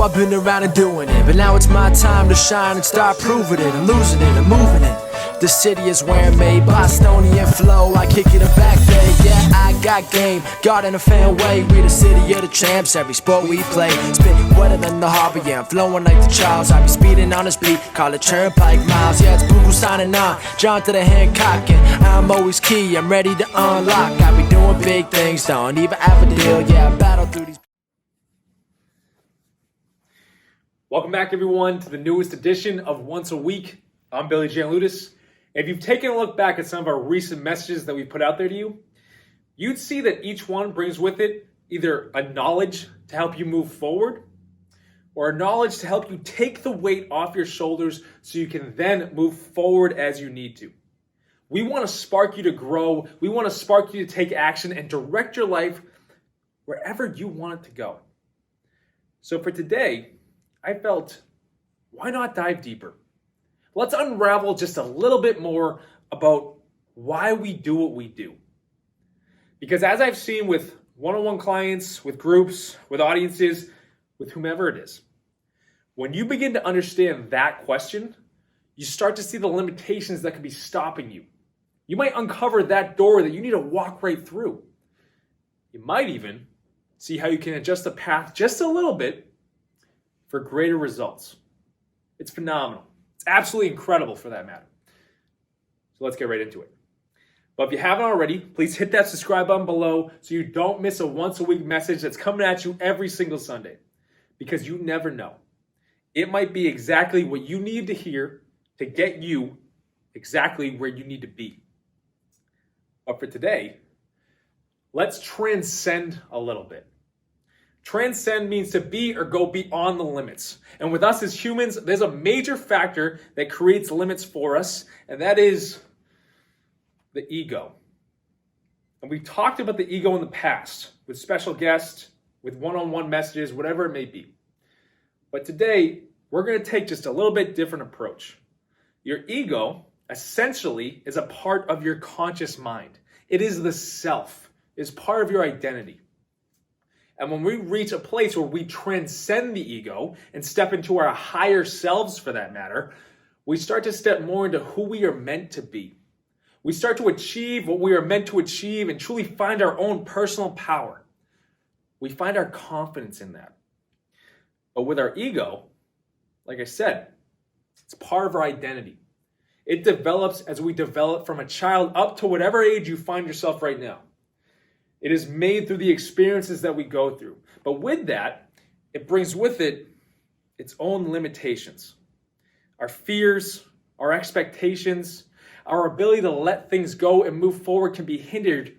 I've been around and doing it, but now it's my time to shine and start proving it. I'm losing it, I'm moving it. The city is where I'm made, Bostonian flow, I kick it in back bay. Yeah, I got game, God in a fan way. We the city of the champs, every sport we play. Spit wetter than the harbor, yeah, I'm flowing like the Charles. I be speeding on this beat, call it turnpike miles. Yeah, it's Boo signing on, John to the Hancock, and I'm always key, I'm ready to unlock. I be doing big things, don't even have a deal, yeah, I battle through these. Welcome back, everyone, to the newest edition of Once a Week. I'm Billy Giannouloudis. If you've taken a look back at some of our recent messages that we put out there to you, you'd see that each one brings with it either a knowledge to help you move forward or a knowledge to help you take the weight off your shoulders so you can then move forward as you need to. We want to spark you to grow. We want to spark you to take action and direct your life wherever you want it to go. So for today, I felt, why not dive deeper? Let's unravel just a little bit more about why we do what we do. Because as I've seen with one-on-one clients, with groups, with audiences, with whomever it is, when you begin to understand that question, you start to see the limitations that could be stopping you. You might uncover that door that you need to walk right through. You might even see how you can adjust the path just a little bit for greater results. It's phenomenal. It's absolutely incredible for that matter. So let's get right into it. But if you haven't already, please hit that subscribe button below so you don't miss a once a week message that's coming at you every single Sunday. Because you never know. It might be exactly what you need to hear to get you exactly where you need to be. But for today, let's transcend a little bit. Transcend means to be or go beyond the limits. And with us as humans, there's a major factor that creates limits for us, and that is the ego. And we talked about the ego in the past with special guests, with one-on-one messages, whatever it may be. But today, we're going to take just a little bit different approach. Your ego, essentially, is a part of your conscious mind. It is the self. It is part of your identity. And when we reach a place where we transcend the ego and step into our higher selves, for that matter, we start to step more into who we are meant to be. We start to achieve what we are meant to achieve and truly find our own personal power. We find our confidence in that. But with our ego, like I said, it's part of our identity. It develops as we develop from a child up to whatever age you find yourself right now. It is made through the experiences that we go through. But with that, it brings with it its own limitations. Our fears, our expectations, our ability to let things go and move forward can be hindered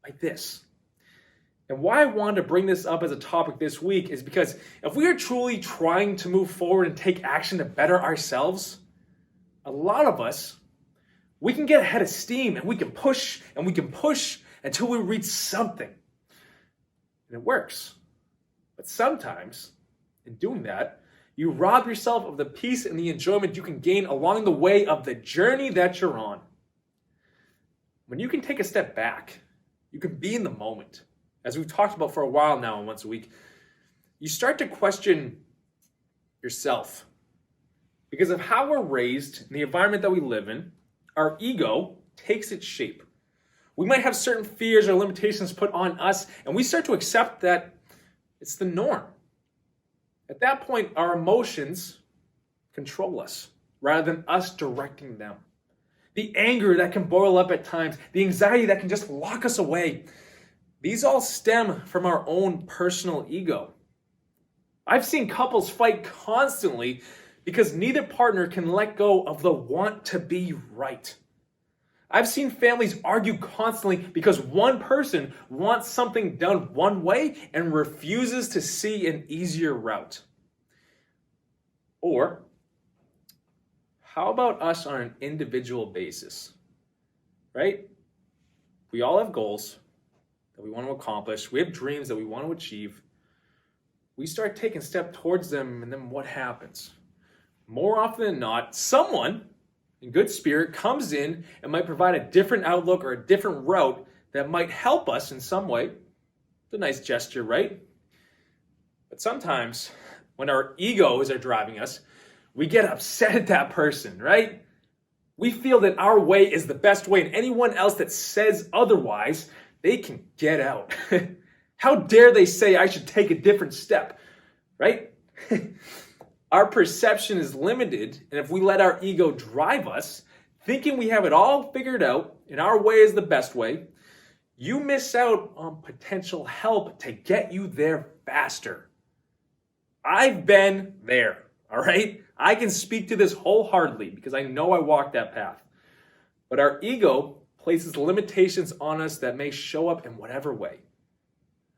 by this. And why I wanted to bring this up as a topic this week is because if we are truly trying to move forward and take action to better ourselves, a lot of us, we can get ahead of steam and we can push and we can push until we reach something. And it works. But sometimes, in doing that, you rob yourself of the peace and the enjoyment you can gain along the way of the journey that you're on. When you can take a step back, you can be in the moment. As we've talked about for a while now and once a week, you start to question yourself. Because of how we're raised in the environment that we live in, our ego takes its shape. We might have certain fears or limitations put on us, and we start to accept that it's the norm. At that point, our emotions control us rather than us directing them. The anger that can boil up at times, the anxiety that can just lock us away, these all stem from our own personal ego. I've seen couples fight constantly because neither partner can let go of the want to be right. I've seen families argue constantly because one person wants something done one way and refuses to see an easier route. Or, how about us on an individual basis? Right? We all have goals that we want to accomplish. We have dreams that we want to achieve. We start taking a step towards them, and then what happens? More often than not, someone in good spirit comes in and might provide a different outlook or a different route that might help us in some way. It's a nice gesture, right? But sometimes when our egos are driving us, we get upset at that person, right? We feel that our way is the best way, and anyone else that says otherwise, they can get out. How dare they say I should take a different step, right? Our perception is limited, and if we let our ego drive us, thinking we have it all figured out and our way is the best way, you miss out on potential help to get you there faster. I've been there, all right? I can speak to this wholeheartedly because I know I walked that path. But our ego places limitations on us that may show up in whatever way.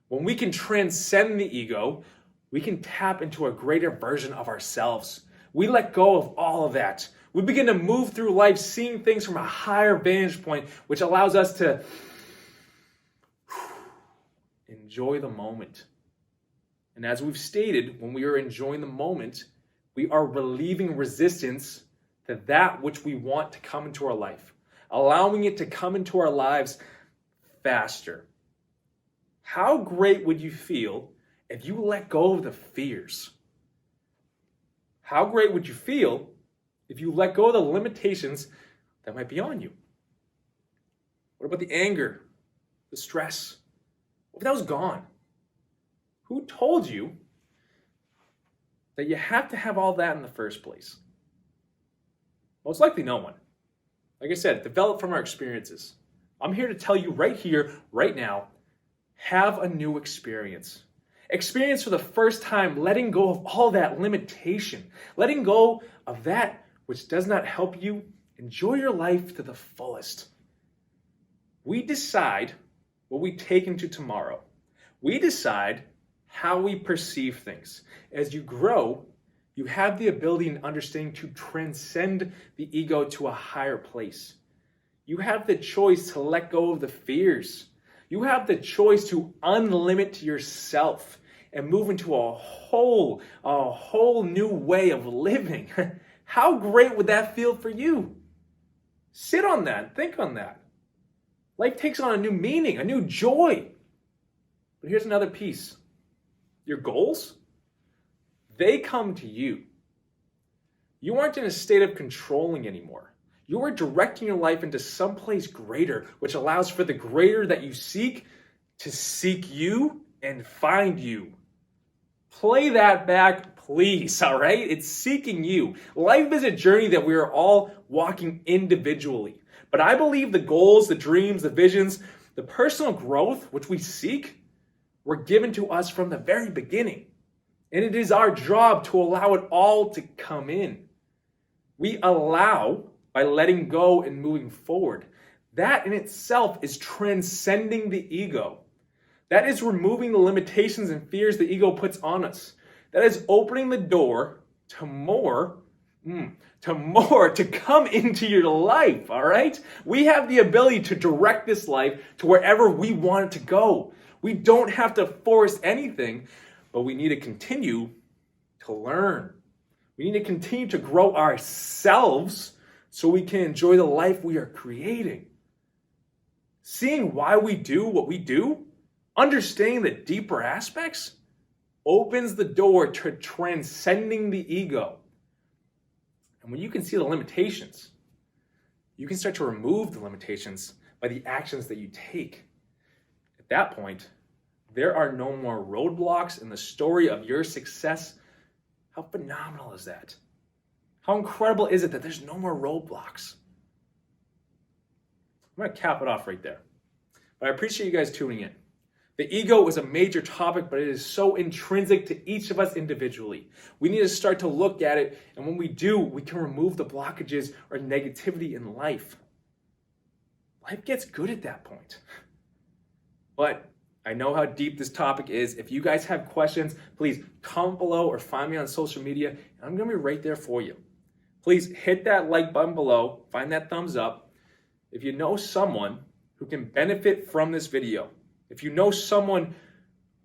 When we can transcend the ego, we can tap into a greater version of ourselves. We let go of all of that. We begin to move through life seeing things from a higher vantage point, which allows us to enjoy the moment. And as we've stated, when we are enjoying the moment, we are relieving resistance to that which we want to come into our life, allowing it to come into our lives faster. How great would you feel if you let go of the fears? How great would you feel if you let go of the limitations that might be on you? What about the anger, the stress? What if that was gone? Who told you that you have to have all that in the first place? Most likely no one. Like I said, develop from our experiences. I'm here to tell you right here, right now, have a new experience. Experience for the first time letting go of all that limitation, letting go of that which does not help you enjoy your life to the fullest. We decide what we take into tomorrow. We decide how we perceive things. As you grow, you have the ability and understanding to transcend the ego to a higher place. You have the choice to let go of the fears. You have the choice to unlimit yourself and move into a whole new way of living. How great would that feel for you? Sit on that, think on that. Life takes on a new meaning, a new joy. But here's another piece. Your goals, they come to you. You aren't in a state of controlling anymore. You are directing your life into someplace greater, which allows for the greater that you seek to seek you and find you. Play that back, please, all right? It's seeking you. Life is a journey that we are all walking individually. But I believe the goals, the dreams, the visions, the personal growth which we seek were given to us from the very beginning. And it is our job to allow it all to come in. We allow by letting go and moving forward. That in itself is transcending the ego. That is removing the limitations and fears the ego puts on us. That is opening the door to more to come into your life, all right? We have the ability to direct this life to wherever we want it to go. We don't have to force anything, but we need to continue to learn. We need to continue to grow ourselves so we can enjoy the life we are creating. Seeing why we do what we do, understanding the deeper aspects, opens the door to transcending the ego. And when you can see the limitations, you can start to remove the limitations by the actions that you take. At that point, there are no more roadblocks in the story of your success. How phenomenal is that? How incredible is it that there's no more roadblocks? I'm going to cap it off right there. But I appreciate you guys tuning in. The ego is a major topic, but it is so intrinsic to each of us individually. We need to start to look at it, and when we do, we can remove the blockages or negativity in life. Life gets good at that point. But I know how deep this topic is. If you guys have questions, please comment below or find me on social media, and I'm going to be right there for you. Please hit that like button below, find that thumbs up. If you know someone who can benefit from this video, if you know someone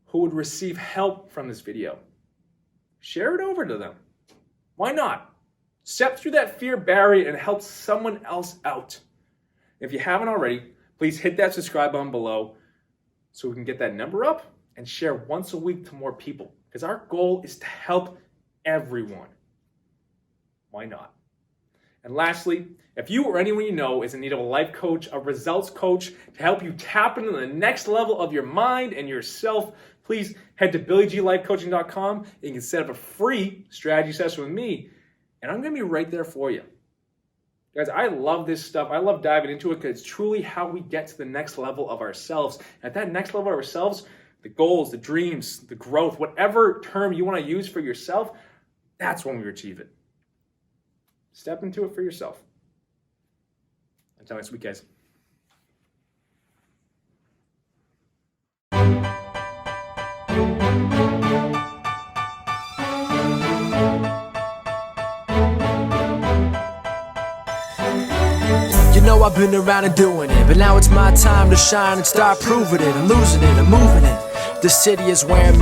who would receive help from this video, share it over to them. Why not? Step through that fear barrier and help someone else out. If you haven't already, please hit that subscribe button below so we can get that number up and share once a week to more people. Because our goal is to help everyone. Why not? And lastly, if you or anyone you know is in need of a life coach, a results coach to help you tap into the next level of your mind and yourself, please head to BillyGLifeCoaching.com and you can set up a free strategy session with me. And I'm going to be right there for you. Guys, I love this stuff. I love diving into it because it's truly how we get to the next level of ourselves. At that next level of ourselves, the goals, the dreams, the growth, whatever term you want to use for yourself, that's when we achieve it. Step into it for yourself. Until next week, guys. You know I've been around and doing it, but now it's my time to shine and start proving it. I'm losing it, I'm moving it. The city is where I'm